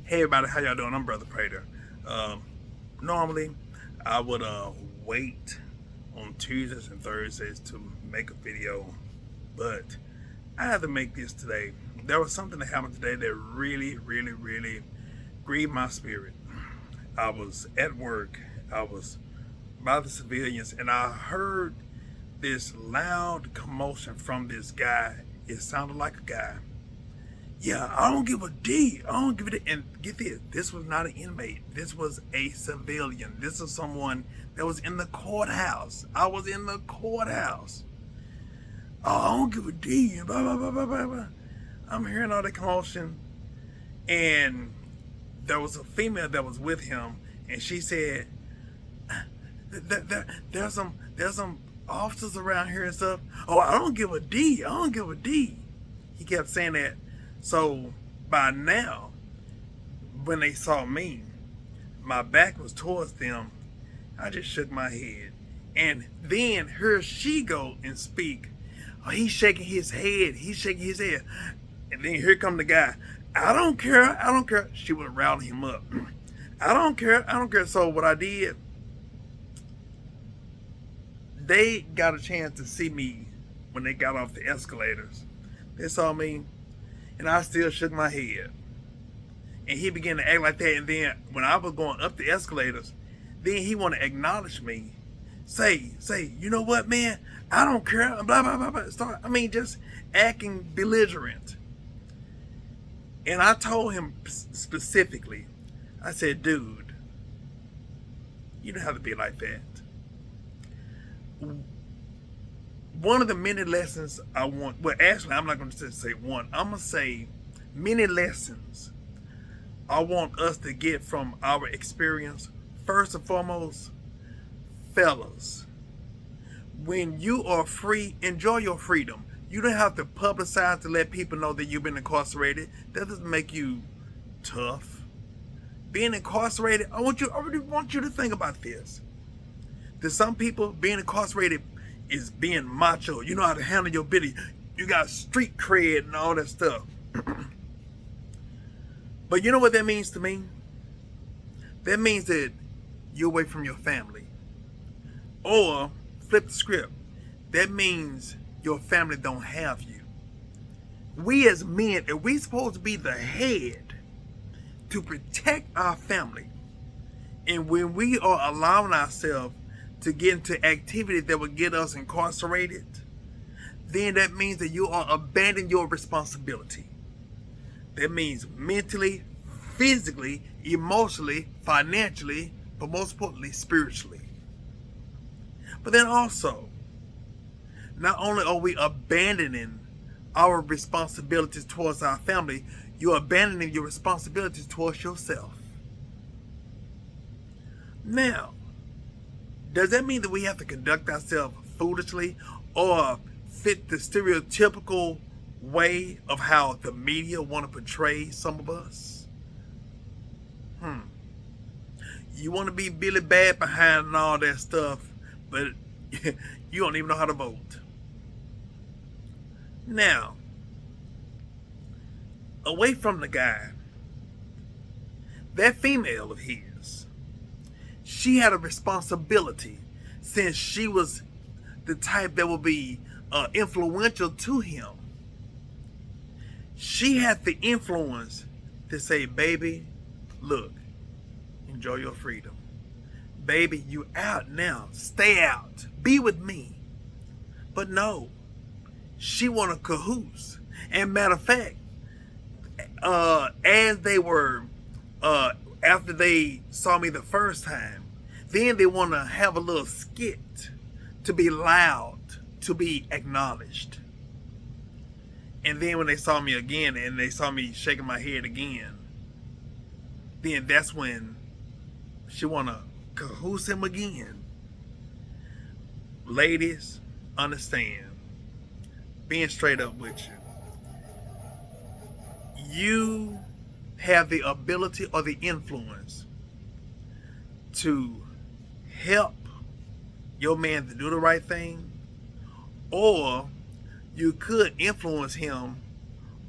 Hey everybody, how y'all doing? I'm Brother Prater. Normally, I would wait on Tuesdays and Thursdays to make a video, but I had to make this today. There was something that happened today that really grieved my spirit. I was at work. I was by the civilians, and I heard this loud commotion from this guy. It sounded like a guy. Yeah, I don't give a D. I don't give it. And get this, this was not an inmate. This was a civilian. This is someone that was in the courthouse. I was in the courthouse. Oh, I don't give a D. Blah, blah, blah, blah, blah, blah. I'm hearing all the commotion. And there was a female that was with him. And she said, there's some officers around here and stuff. Oh, I don't give a D. I don't give a D. He kept saying that. So by now, when they saw me, my back was towards them. I just shook my head. And then here she go and speak. Oh, he's shaking his head. He's shaking his head. And then here come the guy. I don't care. I don't care. She would rally him up. I don't care. I don't care. So what I did, they got a chance to see me when they got off the escalators. They saw me. And I still shook my head. And he began to act like that. And then when I was going up the escalators, then he wanted to acknowledge me. Say, you know what, man? I don't care. Blah, blah, blah, blah. Just acting belligerent. And I told him specifically, I said, dude, you don't have to be like that. One of the many lessons I want, well, actually, I'm not going to say one. I'm going to say many lessons I want us to get from our experience. First and foremost, fellas, when you are free, enjoy your freedom. You don't have to publicize to let people know that you've been incarcerated. That doesn't make you tough. Being incarcerated, I really want you to think about this. To some people, being incarcerated is being macho. You know how to handle your business. You got street cred and all that stuff. But you know what that means to me? That means that you're away from your family. Or, flip the script. That means your family don't have you. We as men, if we supposed to be the head to protect our family, and when we are allowing ourselves to get into activities that will get us incarcerated, then that means that you are abandoning your responsibility. That means mentally, physically, emotionally, financially, but most importantly, spiritually. But then also, not only are we abandoning our responsibilities towards our family, you're abandoning your responsibilities towards yourself. Now, does that mean that we have to conduct ourselves foolishly or fit the stereotypical way of how the media want to portray some of us? You want to be Billy Bad behind and all that stuff, but you don't even know how to vote. Now, away from the guy, that female of his, she had a responsibility since she was the type that would be influential to him. She had the influence to say, baby, look, enjoy your freedom. Baby, you out now. Stay out. Be with me. But no, she wanted cahoots. And matter of fact, as they were, after they saw me the first time, then they want to have a little skit to be loud, to be acknowledged. And then when they saw me again and they saw me shaking my head again, then that's when she want to cahoots him again. Ladies, understand, being straight up with you, you have the ability or the influence to help your man to do the right thing, or you could influence him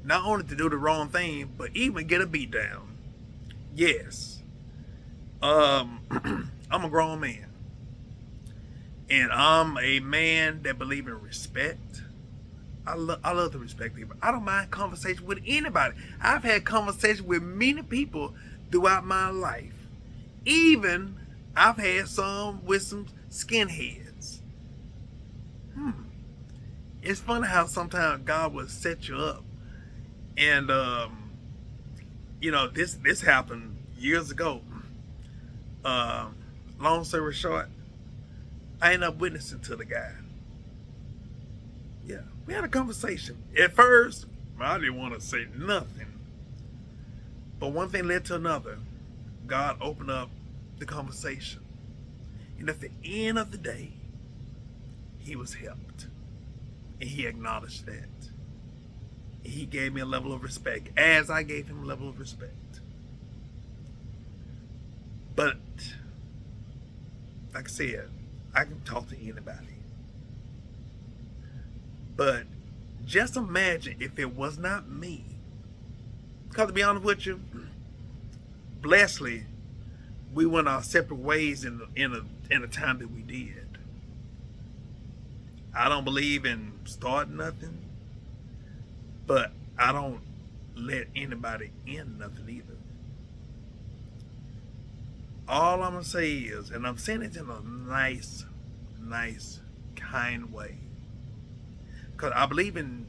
not only to do the wrong thing, but even get a beat down. Yes. I'm a grown man. And I'm a man that believes in respect. I love to respect people. I don't mind conversation with anybody. I've had conversations with many people throughout my life. Even I've had some with some skinheads. It's funny how sometimes God will set you up. And this happened years ago. Long story short, I ended up witnessing to the guy. Yeah, we had a conversation. At first, I didn't want to say nothing. But one thing led to another. God opened up the conversation. And at the end of the day, he was helped. And he acknowledged that. And he gave me a level of respect, as I gave him a level of respect. But, like I said, I can talk to anybody. But just imagine if it was not me. Because to be honest with you, blessedly, we went our separate ways in a time that we did. I don't believe in starting nothing, but I don't let anybody in nothing either. All I'm gonna say is, and I'm saying it in a nice, kind way, because I believe in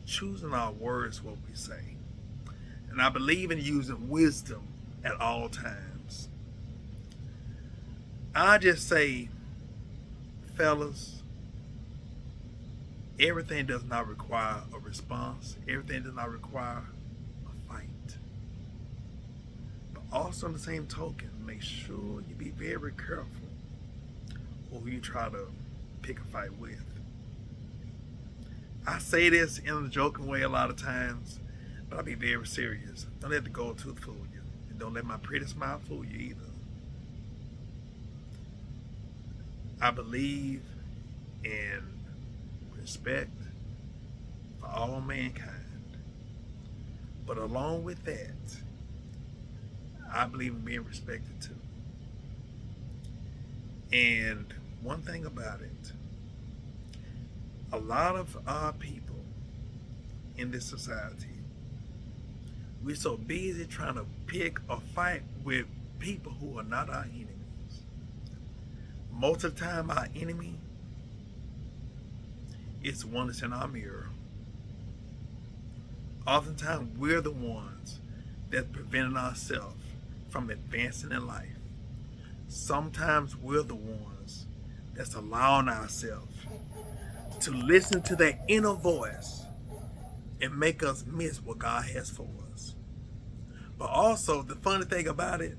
choosing our words, what we say, and I believe in using wisdom at all times. I just say, fellas, everything does not require a response. Everything does not require a fight. But also, on the same token, make sure you be very careful who you try to pick a fight with. I say this in a joking way a lot of times, but I'll be very serious. Don't let the gold tooth fool you. And don't let my pretty smile fool you either. I believe in respect for all mankind. But along with that, I believe in being respected too. And one thing about it, a lot of our people in this society, we're so busy trying to pick a fight with people who are not our enemies. Most of the time, our enemy is the one that's in our mirror. Oftentimes, we're the ones that preventing ourselves from advancing in life. Sometimes we're the ones that's allowing ourselves to listen to that inner voice and make us miss what God has for us. But also, the funny thing about it,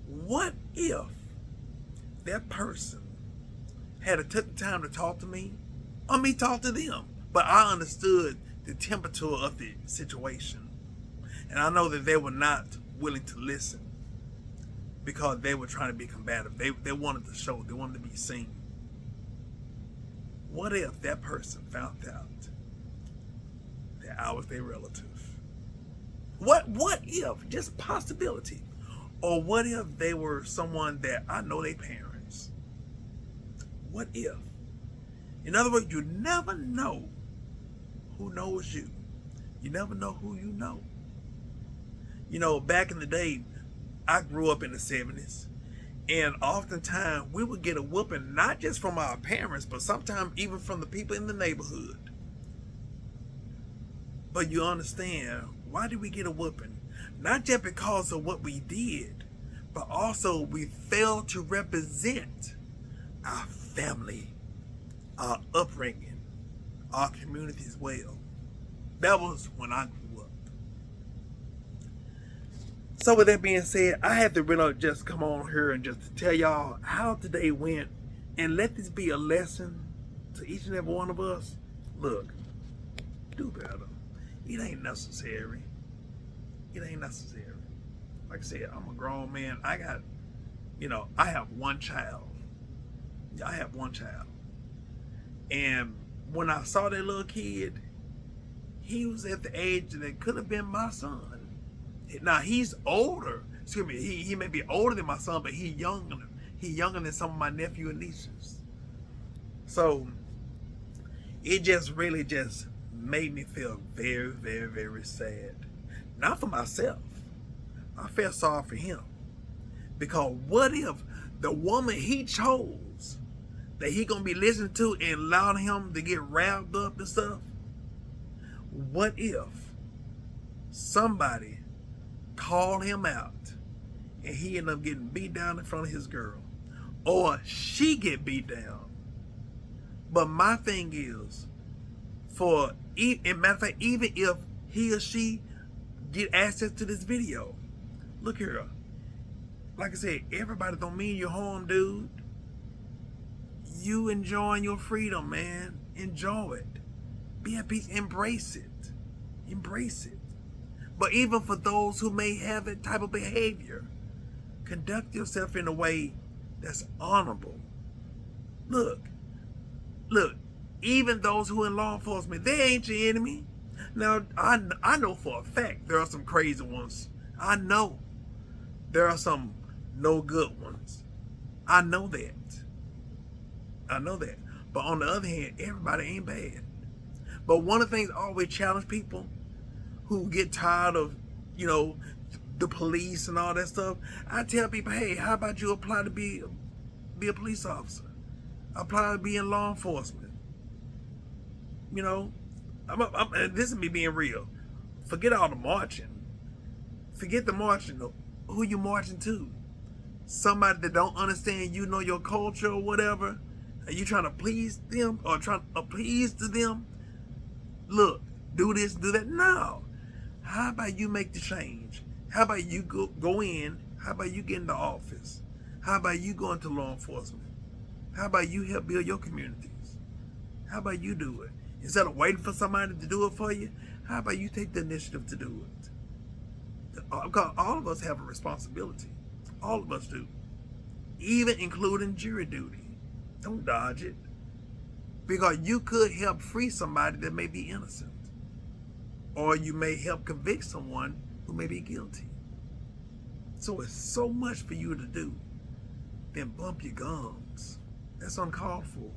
what if that person had took the time to talk to me, or me talk to them? But I understood the temperature of the situation. And I know that they were not willing to listen because they were trying to be combative. They wanted to show, they wanted to be seen. What if that person found out that I was their relative? What if, just possibility, or what if they were someone that I know their parents? What if? In other words, you never know who knows you. You never know who you know. You know, back in the day, I grew up in the 70s, and oftentimes we would get a whooping, not just from our parents, but sometimes even from the people in the neighborhood. But you understand, why did we get a whooping? Not just because of what we did, but also we failed to represent our family, our upbringing, our community as well. That was when I grew up. So with that being said, I have to really just come on here and just tell y'all how today went, and let this be a lesson to each and every one of us. Look, do better. It ain't necessary. It ain't necessary. Like I said, I'm a grown man. I have one child. I have one child. And when I saw that little kid, he was at the age that could have been my son. Now, he's older excuse me, he may be older than my son, but he younger than some of my nephew and nieces. So it just really just made me feel very, very, very sad. Not for myself. I felt sorry for him. Because what if the woman he chose that he gonna be listening to and allowing him to get wrapped up and stuff, what if somebody called him out and he ended up getting beat down in front of his girl, or she get beat down? But my thing is, in matter of fact, even if he or she get access to this video, look here, like I said, everybody don't mean you're home, dude. You enjoying your freedom, man. Enjoy it. Be at peace. Embrace it. Embrace it. But even for those who may have that type of behavior, conduct yourself in a way that's honorable. Look, even those who are in law enforcement, they ain't your enemy. Now, I know for a fact there are some crazy ones. I know there are some no good ones. I know that. But on the other hand, everybody ain't bad. But one of the things I always challenge people who get tired of, the police and all that stuff, I tell people, hey, how about you apply to be a police officer? Apply to be in law enforcement. And this is me being real. Forget all the marching. Forget the marching. Who you marching to? Somebody that don't understand your culture or whatever? Are you trying to please them or trying to appease to them? Look, do this, do that. No. How about you make the change? How about you go in? How about you get into office? How about you go into law enforcement? How about you help build your communities? How about you do it? Instead of waiting for somebody to do it for you, how about you take the initiative to do it? Because all of us have a responsibility. All of us do. Even including jury duty. Don't dodge it. Because you could help free somebody that may be innocent. Or you may help convict someone who may be guilty. So it's so much for you to do. Then bump your gums. That's uncalled for.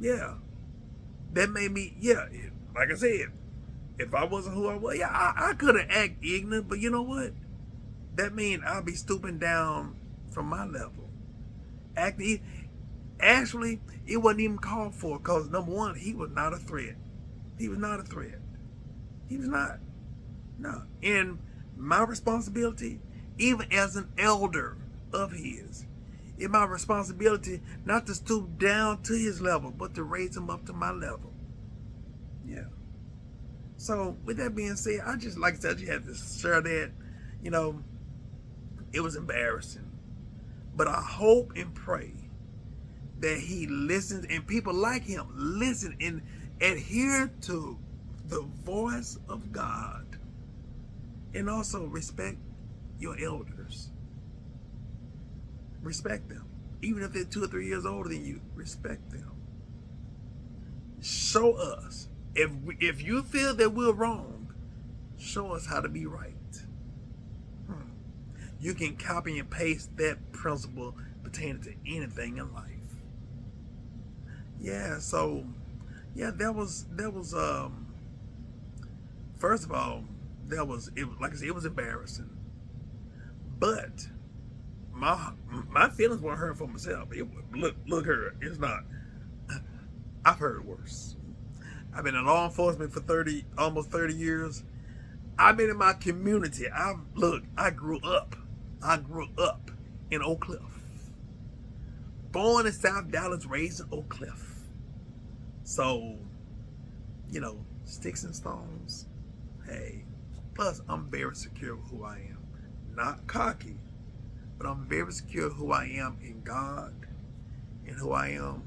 Yeah. That made me, like I said, if I wasn't who I was, I could have acted ignorant, but you know what? That means I'll be stooping down from my level. Actually, it wasn't even called for because, number one, he was not a threat. He was not a threat. He was not. No. And my responsibility, even as an elder of his, it's my responsibility not to stoop down to his level, but to raise him up to my level. Yeah. So, with that being said, I just had to share that. It was embarrassing. But I hope and pray that he listens and people like him listen and adhere to the voice of God. And also respect your elders. Respect them. Even if they're 2 or 3 years older than you, respect them. Show us. If you feel that we're wrong, show us how to be right. You can copy and paste that principle pertaining to anything in life. Yeah, so that was first of all, like I said, it was embarrassing. But my feelings weren't hurt for myself. Look here, it's not. I've heard worse. I've been in law enforcement for almost 30 years. I've been in my community. I grew up in Oak Cliff. Born in South Dallas, raised in Oak Cliff. So, sticks and stones. Hey, plus I'm very secure with who I am. Not cocky, but I'm very secure who I am in God and who I am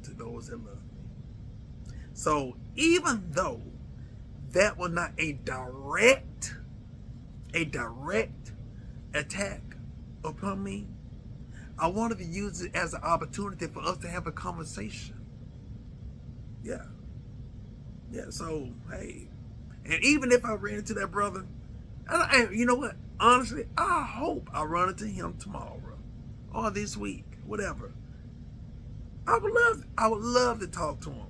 to those that love me. So even though that was not a direct attack upon me, I wanted to use it as an opportunity for us to have a conversation. Yeah, so, hey. And even if I ran into that brother, and you know what? honestly, I hope I run into him tomorrow or this week, whatever. I would love to talk to him.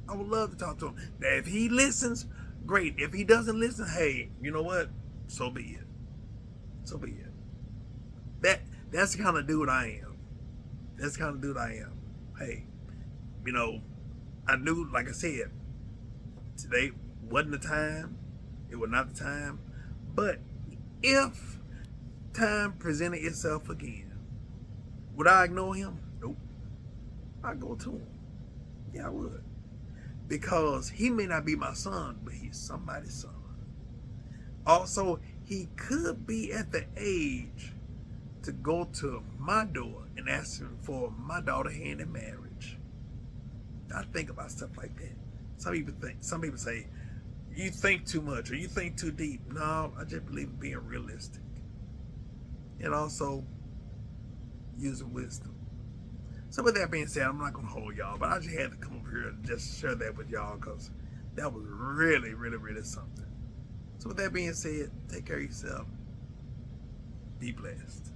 I would love to talk to him. Now, if he listens, great. If he doesn't listen, hey, you know what? So be it. So be it. That's the kind of dude I am. That's the kind of dude I am. Hey, you know, I knew, like I said, today wasn't the time. It was not the time. But if time presented itself again, would I ignore him? Nope. I'd go to him. Yeah, I would. Because he may not be my son, but he's somebody's son. Also, he could be at the age to go to my door and ask him for my daughter hand in marriage. I think about stuff like that. Some people say, you think too much or you think too deep. No, I just believe in being realistic. And also using wisdom. So with that being said, I'm not going to hold y'all, but I just had to come over here and just share that with y'all because that was really, really, really something. So with that being said, take care of yourself. Be blessed.